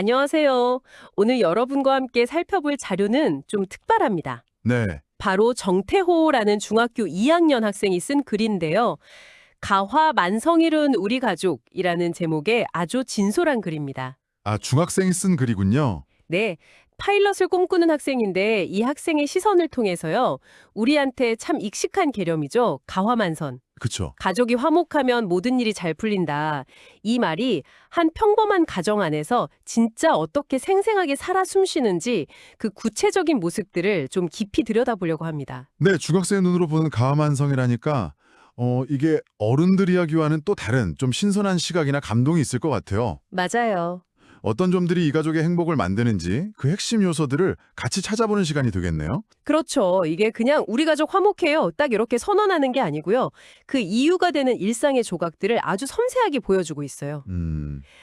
안녕하세요. 오늘 여러분과 함께 살펴볼 자료는 좀 특별합니다. 네. 바로 정태호라는 중학교 2학년 학생이 쓴 글인데요. 가화 만성이룬 우리 가족이라는 제목의 아주 진솔한 글입니다. 아, 중학생이 쓴 글이군요. 네, 파일럿을 꿈꾸는 학생인데 이 학생의 시선을 통해서요. 우리한테 참 익숙한 개념이죠. 가화만선. 그쵸. 가족이 화목하면 모든 일이 잘 풀린다. 이 말이 한 평범한 가정 안에서 진짜 어떻게 생생하게 살아 숨쉬는지 그 구체적인 모습들을 좀 깊이 들여다보려고 합니다. 네, 중학생의 눈으로 보는 가만성이라니까 이게 어른들 이야기와는 또 다른 좀 신선한 시각이나 감동이 있을 것 같아요. 맞아요. 어떤 점들이 이 가족의 행복을 만드는지 그 핵심 요소들을 같이 찾아보는 시간이 되겠네요. 그렇죠. 이게 그냥 우리 가족 화목해요. 딱 이렇게 선언하는 게 아니고요. 그 이유가 되는 일상의 조각들을 아주 섬세하게 보여주고 있어요.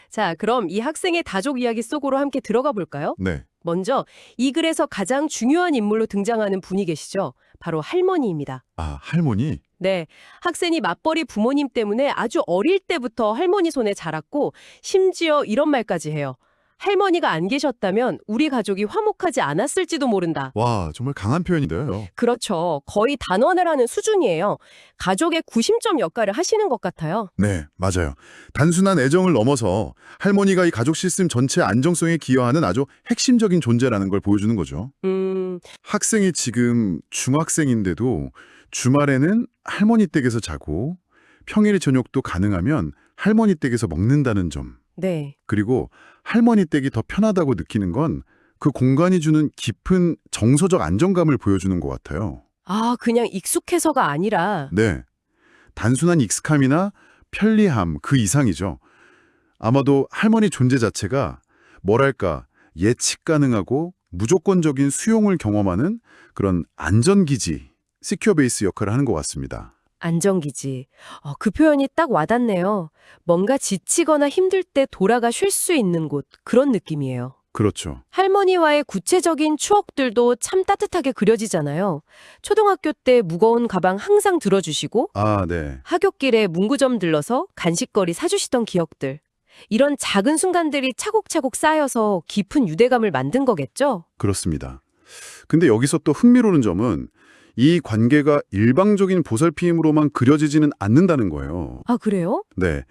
자, 그럼 이 학생의 다족 이야기 속으로 함께 들어가 볼까요? 네. 먼저 이 글에서 가장 중요한 인물로 등장하는 분이 계시죠. 바로 할머니입니다. 아, 할머니? 네, 학생이 맞벌이 부모님 때문에 아주 어릴 때부터 할머니 손에 자랐고 심지어 이런 말까지 해요. 할머니가 안 계셨다면 우리 가족이 화목하지 않았을지도 모른다. 와, 정말 강한 표현인데요. 그렇죠. 거의 단언을 하는 수준이에요. 가족의 구심점 역할을 하시는 것 같아요. 네, 맞아요. 단순한 애정을 넘어서 할머니가 이 가족 시스템 전체 안정성에 기여하는 아주 핵심적인 존재라는 걸 보여주는 거죠. 학생이 지금 중학생인데도 주말에는 할머니 댁에서 자고 평일 저녁도 가능하면 할머니 댁에서 먹는다는 점. 네. 그리고 할머니 댁이 더 편하다고 느끼는 건 그 공간이 주는 깊은 정서적 안정감을 보여주는 것 같아요. 아, 그냥 익숙해서가 아니라 네. 단순한 익숙함이나 편리함 그 이상이죠. 아마도 할머니 존재 자체가 뭐랄까 예측 가능하고 무조건적인 수용을 경험하는 그런 안전기지, 시큐어 베이스 역할을 하는 것 같습니다. 안정기지. 그 표현이 딱 와닿네요. 뭔가 지치거나 힘들 때 돌아가 쉴 수 있는 곳, 그런 느낌이에요. 그렇죠. 할머니와의 구체적인 추억들도 참 따뜻하게 그려지잖아요. 초등학교 때 무거운 가방 항상 들어주시고 아, 네. 하굣길에 문구점 들러서 간식거리 사주시던 기억들. 이런 작은 순간들이 차곡차곡 쌓여서 깊은 유대감을 만든 거겠죠? 그렇습니다. 근데 여기서 또 흥미로운 점은 이 관계가 일방적인 보살핌으로만 그려지지는 않는다는 거예요. 아, 그래요? 네.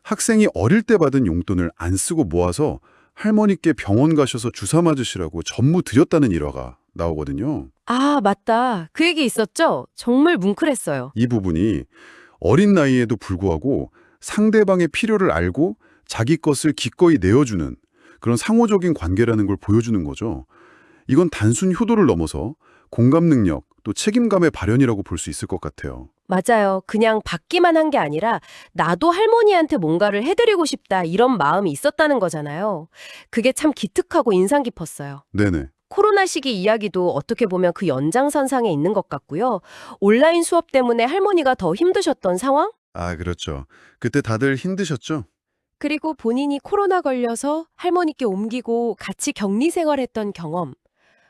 학생이 어릴 때 받은 용돈을 안 쓰고 모아서 할머니께 병원 가셔서 주사 맞으시라고 전무 드렸다는 일화가 나오거든요. 아, 맞다. 그 얘기 있었죠? 정말 뭉클했어요. 이 부분이 어린 나이에도 불구하고 상대방의 필요를 알고 자기 것을 기꺼이 내어주는 그런 상호적인 관계라는 걸 보여주는 거죠. 이건 단순 효도를 넘어서 공감 능력, 또 책임감의 발현이라고 볼 수 있을 것 같아요. 맞아요. 그냥 받기만 한 게 아니라 나도 할머니한테 뭔가를 해드리고 싶다 이런 마음이 있었다는 거잖아요. 그게 참 기특하고 인상 깊었어요. 네네. 코로나 시기 이야기도 어떻게 보면 그 연장선상에 있는 것 같고요. 온라인 수업 때문에 할머니가 더 힘드셨던 상황? 아, 그렇죠. 그때 다들 힘드셨죠? 그리고 본인이 코로나 걸려서 할머니께 옮기고 같이 격리 생활했던 경험.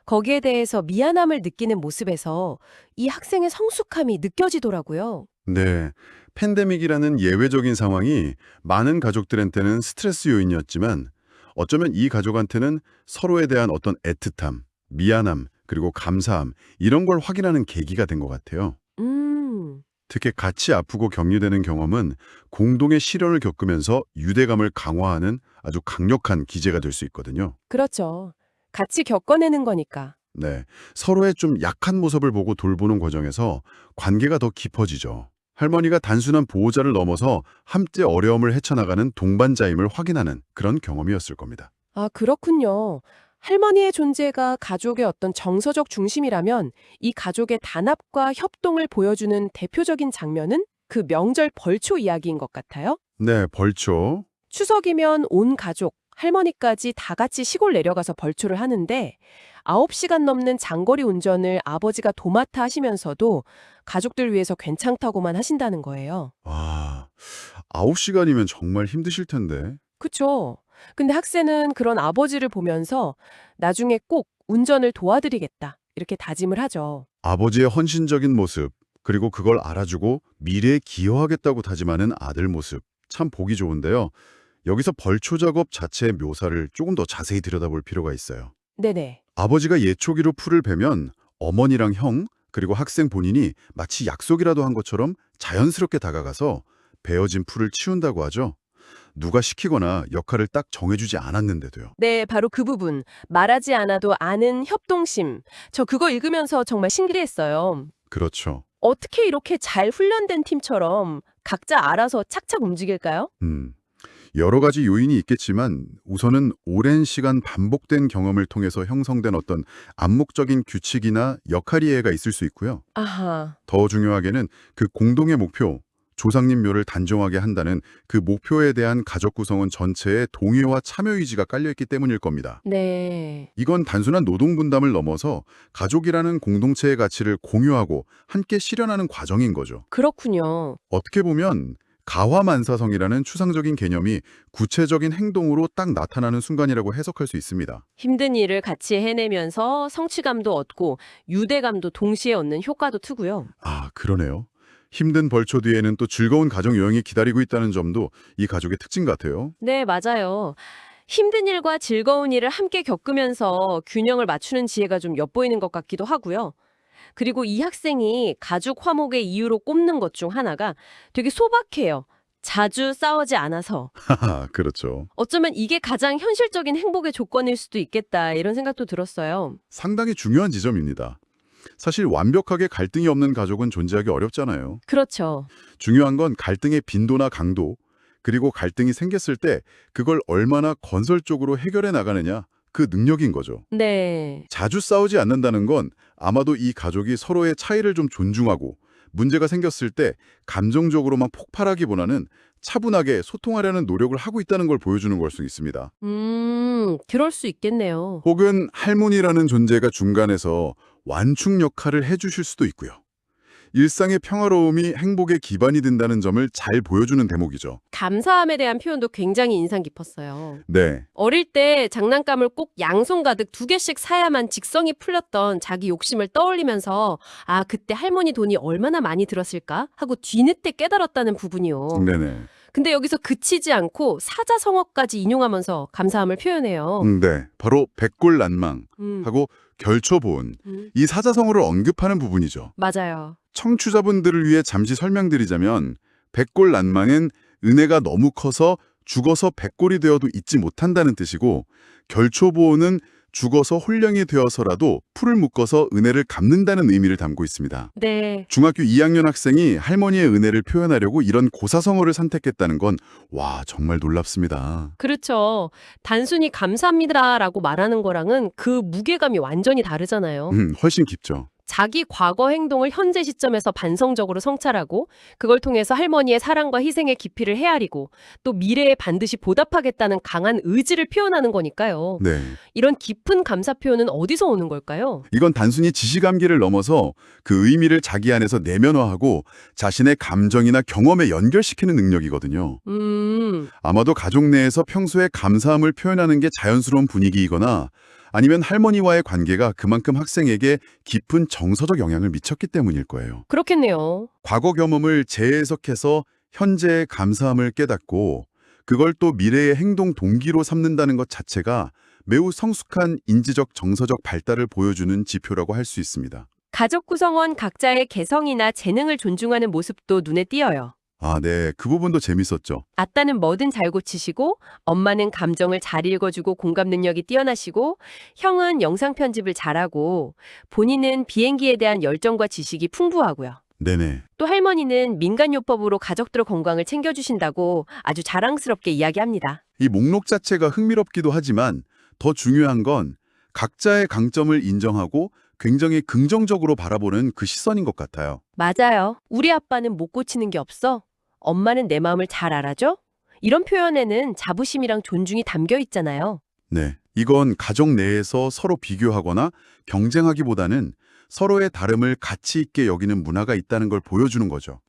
거기에 대해서 미안함을 느끼는 모습에서 이 학생의 성숙함이 느껴지더라고요. 네. 팬데믹이라는 예외적인 상황이 많은 가족들한테는 스트레스 요인이었지만 어쩌면 이 가족한테는 서로에 대한 어떤 애틋함, 미안함, 그리고 감사함 이런 걸 확인하는 계기가 된 것 같아요. 음, 특히 같이 아프고 격리되는 경험은 공동의 시련을 겪으면서 유대감을 강화하는 아주 강력한 기제가 될 수 있거든요. 그렇죠. 같이 겪어내는 거니까. 네, 서로의 좀 약한 모습을 보고 돌보는 과정에서 관계가 더 깊어지죠. 할머니가 단순한 보호자를 넘어서 함께 어려움을 헤쳐나가는 동반자임을 확인하는 그런 경험이었을 겁니다. 아, 그렇군요. 할머니의 존재가 가족의 어떤 정서적 중심이라면 이 가족의 단합과 협동을 보여주는 대표적인 장면은 그 명절 벌초 이야기인 것 같아요. 네, 벌초. 추석이면 온 가족, 할머니까지 다 같이 시골 내려가서 벌초를 하는데 9시간 넘는 장거리 운전을 아버지가 도맡아 하시면서도 가족들 위해서 괜찮다고만 하신다는 거예요. 와, 9시간이면 정말 힘드실 텐데. 그쵸? 근데 학생은 그런 아버지를 보면서 나중에 꼭 운전을 도와드리겠다. 이렇게 다짐을 하죠. 아버지의 헌신적인 모습, 그리고 그걸 알아주고 미래에 기여하겠다고 다짐하는 아들 모습, 참 보기 좋은데요. 여기서 벌초 작업 자체의 묘사를 조금 더 자세히 들여다볼 필요가 있어요. 네네. 아버지가 예초기로 풀을 베면 어머니랑 형, 그리고 학생 본인이 마치 약속이라도 한 것처럼 자연스럽게 다가가서 베어진 풀을 치운다고 하죠. 누가 시키거나 역할을 딱 정해주지 않았는데도요. 네, 바로 그 부분. 말하지 않아도 아는 협동심. 저 그거 읽으면서 정말 신기했어요. 그렇죠. 어떻게 이렇게 잘 훈련된 팀처럼 각자 알아서 착착 움직일까요? 여러 가지 요인이 있겠지만 우선은 오랜 시간 반복된 경험을 통해서 형성된 어떤 암묵적인 규칙이나 역할 이해가 있을 수 있고요. 아하. 더 중요하게는 그 공동의 목표, 조상님 묘를 단정하게 한다는 그 목표에 대한 가족 구성원 전체의 동의와 참여 의지가 깔려있기 때문일 겁니다. 네. 이건 단순한 노동 분담을 넘어서 가족이라는 공동체의 가치를 공유하고 함께 실현하는 과정인 거죠. 그렇군요. 어떻게 보면 가화만사성이라는 추상적인 개념이 구체적인 행동으로 딱 나타나는 순간이라고 해석할 수 있습니다. 힘든 일을 같이 해내면서 성취감도 얻고 유대감도 동시에 얻는 효과도 트고요. 아, 그러네요. 힘든 벌초 뒤에는 또 즐거운 가정 여행이 기다리고 있다는 점도 이 가족의 특징 같아요. 네, 맞아요. 힘든 일과 즐거운 일을 함께 겪으면서 균형을 맞추는 지혜가 좀 엿보이는 것 같기도 하고요. 그리고 이 학생이 가족 화목의 이유로 꼽는 것 중 하나가 되게 소박해요. 자주 싸우지 않아서. 하하, 그렇죠. 어쩌면 이게 가장 현실적인 행복의 조건일 수도 있겠다 이런 생각도 들었어요. 상당히 중요한 지점입니다. 사실 완벽하게 갈등이 없는 가족은 존재하기 어렵잖아요. 그렇죠. 중요한 건 갈등의 빈도나 강도, 그리고 갈등이 생겼을 때 그걸 얼마나 건설적으로 해결해 나가느냐, 그 능력인 거죠. 네. 자주 싸우지 않는다는 건 아마도 이 가족이 서로의 차이를 좀 존중하고 문제가 생겼을 때 감정적으로만 폭발하기보다는 차분하게 소통하려는 노력을 하고 있다는 걸 보여주는 걸 수 있습니다. 그럴 수 있겠네요. 혹은 할머니라는 존재가 중간에서 완충 역할을 해주실 수도 있고요. 일상의 평화로움이 행복의 기반이 된다는 점을 잘 보여주는 대목이죠. 감사함에 대한 표현도 굉장히 인상 깊었어요. 네, 어릴 때 장난감을 꼭 양손 가득 2개씩 사야만 직성이 풀렸던 자기 욕심을 떠올리면서 아, 그때 할머니 돈이 얼마나 많이 들었을까 하고 뒤늦게 깨달았다는 부분이요. 네네. 근데 여기서 그치지 않고 사자성어까지 인용하면서 감사함을 표현해요. 네, 바로 백골난망 음, 하고 결초보은 이 사자성어를 언급하는 부분이죠. 맞아요. 청취자분들을 위해 잠시 설명드리자면 백골난망은 은혜가 너무 커서 죽어서 백골이 되어도 잊지 못한다는 뜻이고 결초보은은 죽어서 홀령이 되어서라도 풀을 묶어서 은혜를 갚는다는 의미를 담고 있습니다. 네. 중학교 2학년 학생이 할머니의 은혜를 표현하려고 이런 고사성어를 선택했다는 건 와, 정말 놀랍습니다. 그렇죠. 단순히 감사합니다라고 말하는 거랑은 그 무게감이 완전히 다르잖아요. 훨씬 깊죠. 자기 과거 행동을 현재 시점에서 반성적으로 성찰하고 그걸 통해서 할머니의 사랑과 희생의 깊이를 헤아리고 또 미래에 반드시 보답하겠다는 강한 의지를 표현하는 거니까요. 네. 이런 깊은 감사 표현은 어디서 오는 걸까요? 이건 단순히 지시감기를 넘어서 그 의미를 자기 안에서 내면화하고 자신의 감정이나 경험에 연결시키는 능력이거든요. 아마도 가족 내에서 평소에 감사함을 표현하는 게 자연스러운 분위기이거나 아니면 할머니와의 관계가 그만큼 학생에게 깊은 정서적 영향을 미쳤기 때문일 거예요. 그렇겠네요. 과거 경험을 재해석해서 현재의 감사함을 깨닫고 그걸 또 미래의 행동 동기로 삼는다는 것 자체가 매우 성숙한 인지적 정서적 발달을 보여주는 지표라고 할 수 있습니다. 가족 구성원 각자의 개성이나 재능을 존중하는 모습도 눈에 띄어요. 아, 네. 그 부분도 재밌었죠. 아따는 뭐든 잘 고치시고 엄마는 감정을 잘 읽어주고 공감 능력이 뛰어나시고 형은 영상 편집을 잘하고 본인은 비행기에 대한 열정과 지식이 풍부하고요. 네네. 또 할머니는 민간요법으로 가족들 건강을 챙겨주신다고 아주 자랑스럽게 이야기합니다. 이 목록 자체가 흥미롭기도 하지만 더 중요한 건 각자의 강점을 인정하고 굉장히 긍정적으로 바라보는 그 시선인 것 같아요. 맞아요. 우리 아빠는 못 고치는 게 없어. 엄마는 내 마음을 잘 알아줘? 이런 표현에는 자부심이랑 존중이 담겨 있잖아요. 네. 이건 가족 내에서 서로 비교하거나 경쟁하기보다는 서로의 다름을 가치 있게 여기는 문화가 있다는 걸 보여주는 거죠.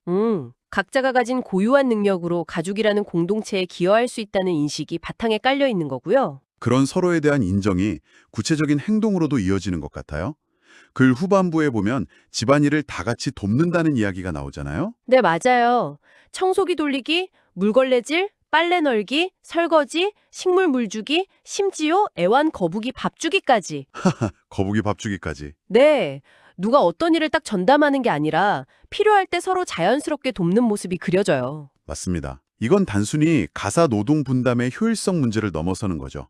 각자가 가진 고유한 능력으로 가족이라는 공동체에 기여할 수 있다는 인식이 바탕에 깔려 있는 거고요. 그런 서로에 대한 인정이 구체적인 행동으로도 이어지는 것 같아요. 글 후반부에 보면 집안일을 다 같이 돕는다는 이야기가 나오잖아요. 네, 맞아요. 청소기 돌리기, 물걸레질, 빨래 널기, 설거지, 식물 물 주기, 심지어 애완 거북이 밥 주기까지. 거북이 밥 주기까지. 네. 누가 어떤 일을 딱 전담하는 게 아니라 필요할 때 서로 자연스럽게 돕는 모습이 그려져요. 맞습니다. 이건 단순히 가사 노동 분담의 효율성 문제를 넘어서는 거죠.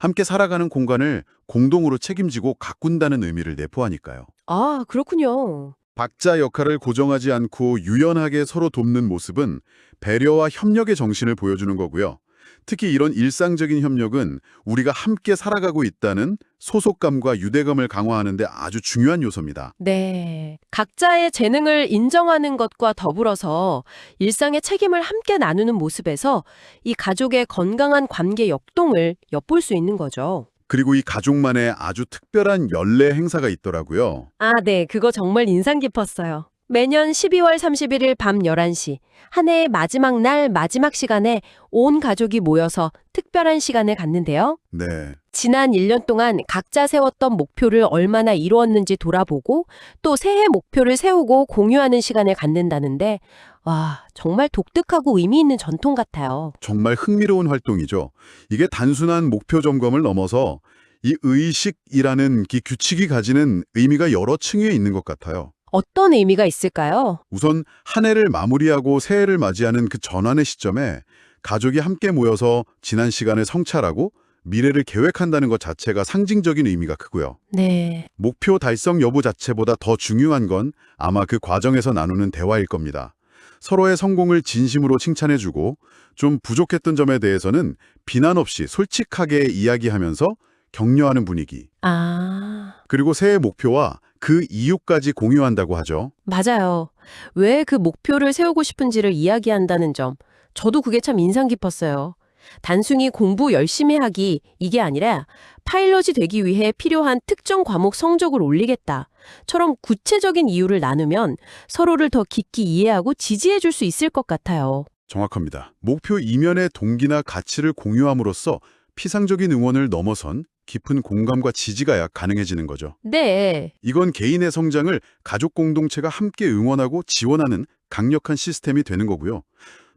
함께 살아가는 공간을 공동으로 책임지고 가꾼다는 의미를 내포하니까요. 아, 그렇군요. 박자 역할을 고정하지 않고 유연하게 서로 돕는 모습은 배려와 협력의 정신을 보여주는 거고요. 특히 이런 일상적인 협력은 우리가 함께 살아가고 있다는 소속감과 유대감을 강화하는 데 아주 중요한 요소입니다. 네. 각자의 재능을 인정하는 것과 더불어서 일상의 책임을 함께 나누는 모습에서 이 가족의 건강한 관계 역동을 엿볼 수 있는 거죠. 그리고 이 가족만의 아주 특별한 연례 행사가 있더라고요. 아, 네. 그거 정말 인상 깊었어요. 매년 12월 31일 밤 11시, 한 해의 마지막 날 마지막 시간에 온 가족이 모여서 특별한 시간을 갖는데요. 네. 지난 1년 동안 각자 세웠던 목표를 얼마나 이루었는지 돌아보고 또 새해 목표를 세우고 공유하는 시간을 갖는다는데 와, 정말 독특하고 의미 있는 전통 같아요. 정말 흥미로운 활동이죠. 이게 단순한 목표 점검을 넘어서 이 의식이라는 이 규칙이 가지는 의미가 여러 층위에 있는 것 같아요. 어떤 의미가 있을까요? 우선 한 해를 마무리하고 새해를 맞이하는 그 전환의 시점에 가족이 함께 모여서 지난 시간을 성찰하고 미래를 계획한다는 것 자체가 상징적인 의미가 크고요. 네. 목표 달성 여부 자체보다 더 중요한 건 아마 그 과정에서 나누는 대화일 겁니다. 서로의 성공을 진심으로 칭찬해주고 좀 부족했던 점에 대해서는 비난 없이 솔직하게 이야기하면서 격려하는 분위기. 아, 그리고 새해 목표와 그 이유까지 공유한다고 하죠. 맞아요. 왜 그 목표를 세우고 싶은지를 이야기한다는 점. 저도 그게 참 인상 깊었어요. 단순히 공부 열심히 하기 이게 아니라 파일럿이 되기 위해 필요한 특정 과목 성적을 올리겠다처럼 구체적인 이유를 나누면 서로를 더 깊이 이해하고 지지해 줄 수 있을 것 같아요. 정확합니다. 목표 이면의 동기나 가치를 공유함으로써 피상적인 응원을 넘어선 깊은 공감과 지지가 가능해지는 거죠. 네. 이건 개인의 성장을 가족 공동체가 함께 응원하고 지원하는 강력한 시스템이 되는 거고요.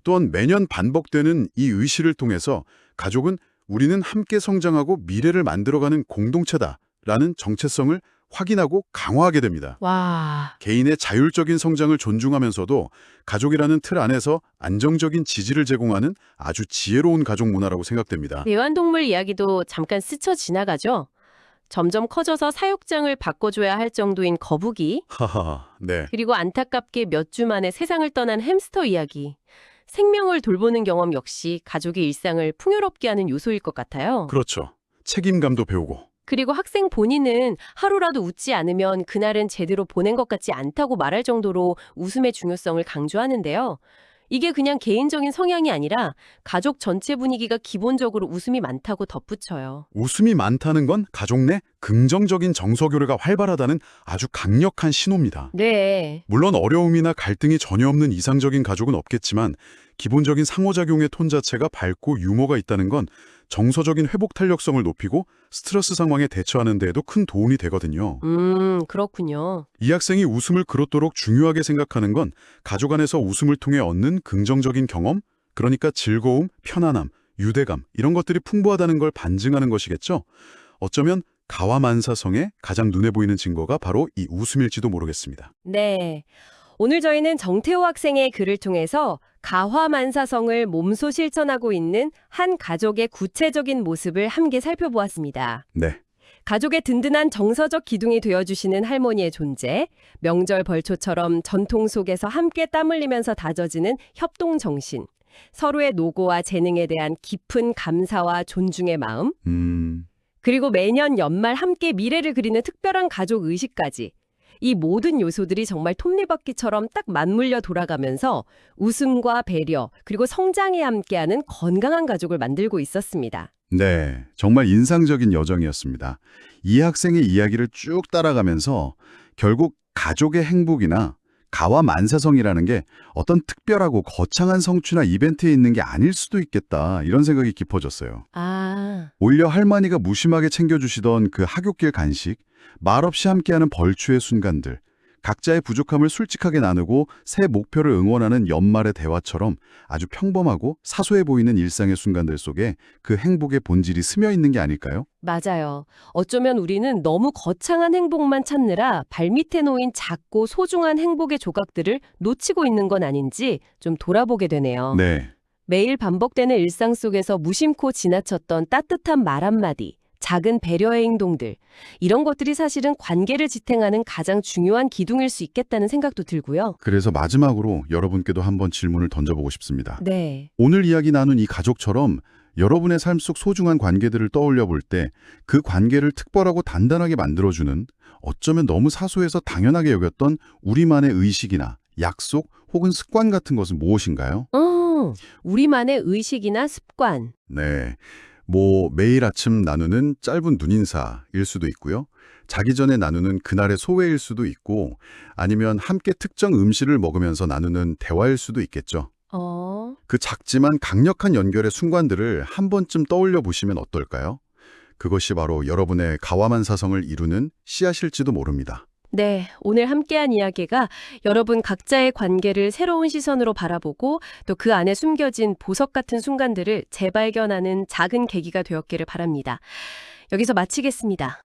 또한 매년 반복되는 이 의식을 통해서 가족은 우리는 함께 성장하고 미래를 만들어가는 공동체다라는 정체성을 확인하고 강화하게 됩니다. 와. 개인의 자율적인 성장을 존중하면서도 가족이라는 틀 안에서 안정적인 지지를 제공하는 아주 지혜로운 가족 문화라고 생각됩니다. 애완동물 이야기도 잠깐 스쳐 지나가죠. 점점 커져서 사육장을 바꿔줘야 할 정도인 거북이, 하하, 네. 그리고 안타깝게 몇 주 만에 세상을 떠난 햄스터 이야기. 생명을 돌보는 경험 역시 가족의 일상을 풍요롭게 하는 요소일 것 같아요. 그렇죠. 책임감도 배우고. 그리고 학생 본인은 하루라도 웃지 않으면 그날은 제대로 보낸 것 같지 않다고 말할 정도로 웃음의 중요성을 강조하는데요. 이게 그냥 개인적인 성향이 아니라 가족 전체 분위기가 기본적으로 웃음이 많다고 덧붙여요. 웃음이 많다는 건 가족 내 긍정적인 정서 교류가 활발하다는 아주 강력한 신호입니다. 네. 물론 어려움이나 갈등이 전혀 없는 이상적인 가족은 없겠지만 기본적인 상호작용의 톤 자체가 밝고 유머가 있다는 건 정서적인 회복 탄력성을 높이고 스트레스 상황에 대처하는 데에도 큰 도움이 되거든요. 그렇군요. 이 학생이 웃음을 그렇도록 중요하게 생각하는 건 가족 안에서 웃음을 통해 얻는 긍정적인 경험, 그러니까 즐거움, 편안함, 유대감 이런 것들이 풍부하다는 걸 반증하는 것이겠죠. 어쩌면 가와만사성의 가장 눈에 보이는 증거가 바로 이 웃음일지도 모르겠습니다. 네. 오늘 저희는 정태호 학생의 글을 통해서 가화만사성을 몸소 실천하고 있는 한 가족의 구체적인 모습을 함께 살펴보았습니다. 네. 가족의 든든한 정서적 기둥이 되어주시는 할머니의 존재, 명절 벌초처럼 전통 속에서 함께 땀 흘리면서 다져지는 협동 정신, 서로의 노고와 재능에 대한 깊은 감사와 존중의 마음, 그리고 매년 연말 함께 미래를 그리는 특별한 가족 의식까지 이 모든 요소들이 정말 톱니바퀴처럼 딱 맞물려 돌아가면서 웃음과 배려 그리고 성장에 함께하는 건강한 가족을 만들고 있었습니다. 네, 정말 인상적인 여정이었습니다. 이 학생의 이야기를 쭉 따라가면서 결국 가족의 행복이나 가와만사성이라는 게 어떤 특별하고 거창한 성취나 이벤트에 있는 게 아닐 수도 있겠다 이런 생각이 깊어졌어요. 오히려 할머니가 무심하게 챙겨주시던 그 하굣길 간식, 말없이 함께하는 벌초의 순간들, 각자의 부족함을 솔직하게 나누고 새 목표를 응원하는 연말의 대화처럼 아주 평범하고 사소해 보이는 일상의 순간들 속에 그 행복의 본질이 스며 있는 게 아닐까요? 맞아요. 어쩌면 우리는 너무 거창한 행복만 찾느라 발밑에 놓인 작고 소중한 행복의 조각들을 놓치고 있는 건 아닌지 좀 돌아보게 되네요. 네. 매일 반복되는 일상 속에서 무심코 지나쳤던 따뜻한 말 한마디, 작은 배려의 행동들, 이런 것들이 사실은 관계를 지탱하는 가장 중요한 기둥일 수 있겠다는 생각도 들고요. 그래서 마지막으로 여러분께도 한번 질문을 던져보고 싶습니다. 네. 오늘 이야기 나눈 이 가족처럼 여러분의 삶 속 소중한 관계들을 떠올려 볼 때 그 관계를 특별하고 단단하게 만들어주는 어쩌면 너무 사소해서 당연하게 여겼던 우리만의 의식이나 약속 혹은 습관 같은 것은 무엇인가요? 우리만의 의식이나 습관. 네. 매일 아침 나누는 짧은 눈인사일 수도 있고요. 자기 전에 나누는 그날의 소회일 수도 있고 아니면 함께 특정 음식을 먹으면서 나누는 대화일 수도 있겠죠. 그 작지만 강력한 연결의 순간들을 한 번쯤 떠올려 보시면 어떨까요? 그것이 바로 여러분의 가와만 사성을 이루는 씨앗일지도 모릅니다. 네, 오늘 함께한 이야기가 여러분 각자의 관계를 새로운 시선으로 바라보고 또 그 안에 숨겨진 보석 같은 순간들을 재발견하는 작은 계기가 되었기를 바랍니다. 여기서 마치겠습니다.